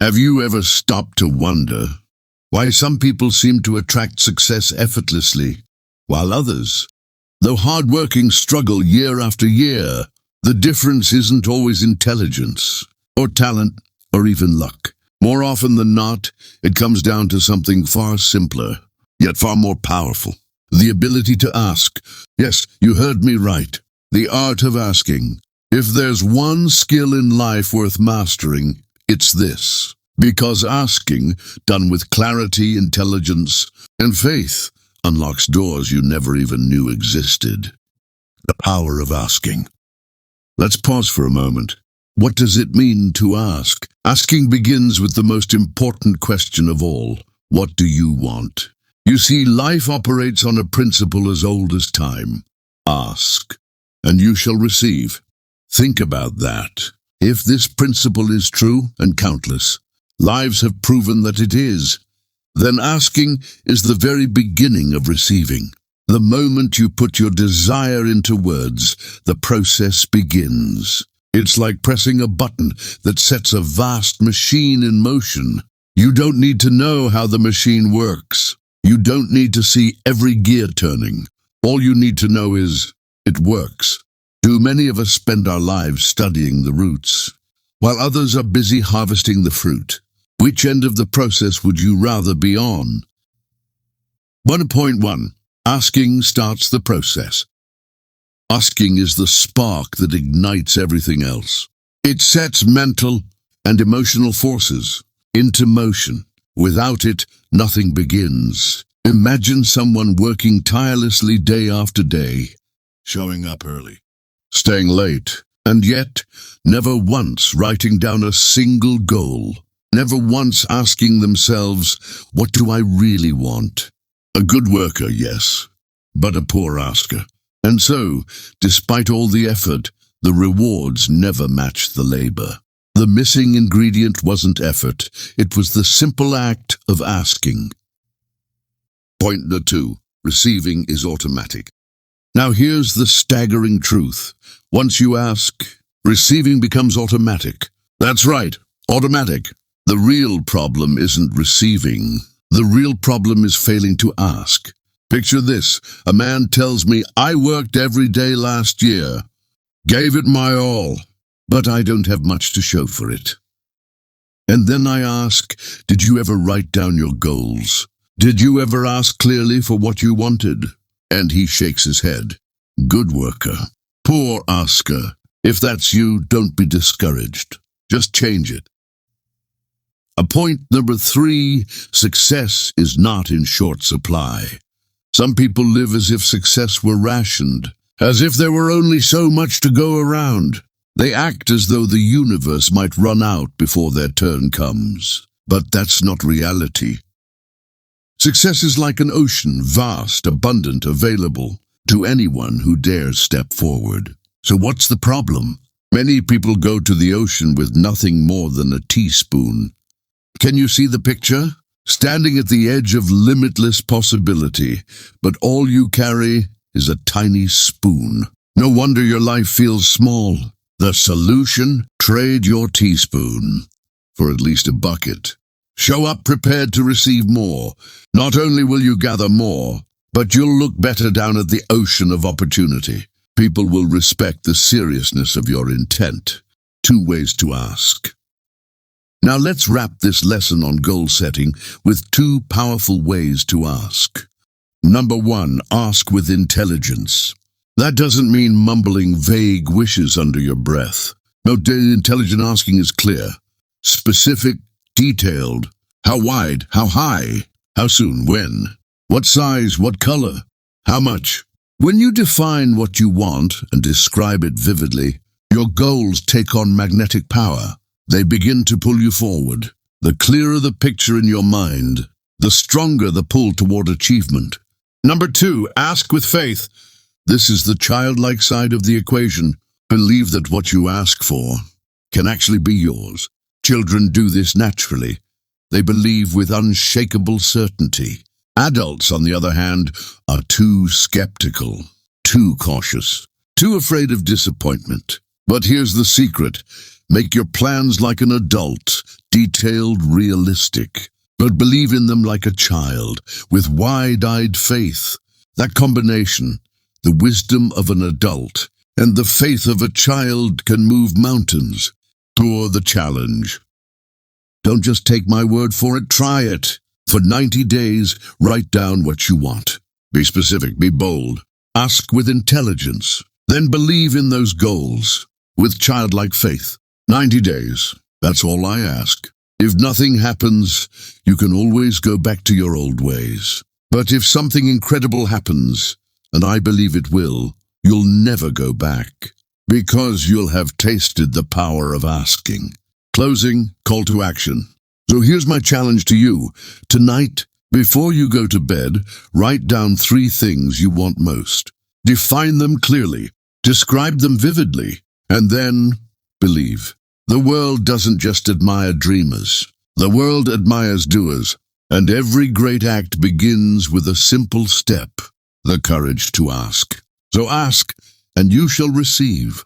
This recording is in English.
Have you ever stopped to wonder why some people seem to attract success effortlessly, while others, though hard-working, struggle year after year? The difference isn't always intelligence, or talent, or even luck. More often than not, it comes down to something far simpler, yet far more powerful. The ability to ask. Yes, you heard me right. The art of asking. If there's one skill in life worth mastering, it's this. Because asking, done with clarity, intelligence, and faith, unlocks doors you never even knew existed. The power of asking. Let's pause for a moment. What does it mean to ask? Asking begins with the most important question of all. What do you want? You see, life operates on a principle as old as time. Ask, and you shall receive. Think about that. If this principle is true, and countless lives have proven that it is, then asking is the very beginning of receiving. The moment you put your desire into words, the process begins. It's like pressing a button that sets a vast machine in motion. You don't need to know how the machine works. You don't need to see every gear turning. All you need to know is, it works. Too many of us spend our lives studying the roots, while others are busy harvesting the fruit. Which end of the process would you rather be on? 1.1. Asking starts the process. Asking is the spark that ignites everything else. It sets mental and emotional forces into motion. Without it, nothing begins. Imagine someone working tirelessly day after day, showing up early, staying late, and yet never once writing down a single goal. Never once asking themselves, what do I really want? A good worker, yes, but a poor asker. And so, despite all the effort, the rewards never matched the labor. The missing ingredient wasn't effort, it was the simple act of asking. Point number 2. Receiving is automatic. Now here's the staggering truth. Once you ask, receiving becomes automatic. That's right, automatic. The real problem isn't receiving. The real problem is failing to ask. Picture this. A man tells me, I worked every day last year, gave it my all, but I don't have much to show for it. And then I ask, did you ever write down your goals? Did you ever ask clearly for what you wanted? And he shakes his head. Good worker. Poor asker. If that's you, don't be discouraged. Just change it. Point number 3, success is not in short supply. Some people live as if success were rationed, as if there were only so much to go around. They act as though the universe might run out before their turn comes. But that's not reality. Success is like an ocean, vast, abundant, available to anyone who dares step forward. So what's the problem? Many people go to the ocean with nothing more than a teaspoon. Can you see the picture? Standing at the edge of limitless possibility, but all you carry is a tiny spoon. No wonder your life feels small. The solution? Trade your teaspoon for at least a bucket. Show up prepared to receive more. Not only will you gather more, but you'll look better down at the ocean of opportunity. People will respect the seriousness of your intent. 2 ways to ask. Now let's wrap this lesson on goal setting with 2 powerful ways to ask. Number 1, ask with intelligence. That doesn't mean mumbling vague wishes under your breath. No, intelligent asking is clear, specific, detailed. How wide? How high? How soon? When? What size? What color? How much? When you define what you want and describe it vividly, your goals take on magnetic power. They begin to pull you forward. The clearer the picture in your mind, the stronger the pull toward achievement. Number 2, ask with faith. This is the childlike side of the equation. Believe that what you ask for can actually be yours. Children do this naturally. They believe with unshakable certainty. Adults, on the other hand, are too skeptical, too cautious, too afraid of disappointment. But here's the secret. Make your plans like an adult. detailed, realistic, but believe in them like a child, with wide-eyed faith. That combination, the wisdom of an adult and the faith of a child, can move mountains. Tour the challenge. Don't just take my word for it, try it. For 90 days, write down what you want. Be specific, be bold. Ask with intelligence. Then believe in those goals with childlike faith. 90 days, that's all I ask. If nothing happens, you can always go back to your old ways. But if something incredible happens, and I believe it will, you'll never go back, because you'll have tasted the power of asking. Closing, call to action. So here's my challenge to you. Tonight, before you go to bed, write down 3 things you want most. Define them clearly, describe them vividly, and then believe. The world doesn't just admire dreamers. The world admires doers, and every great act begins with a simple step, the courage to ask. So ask, and you shall receive.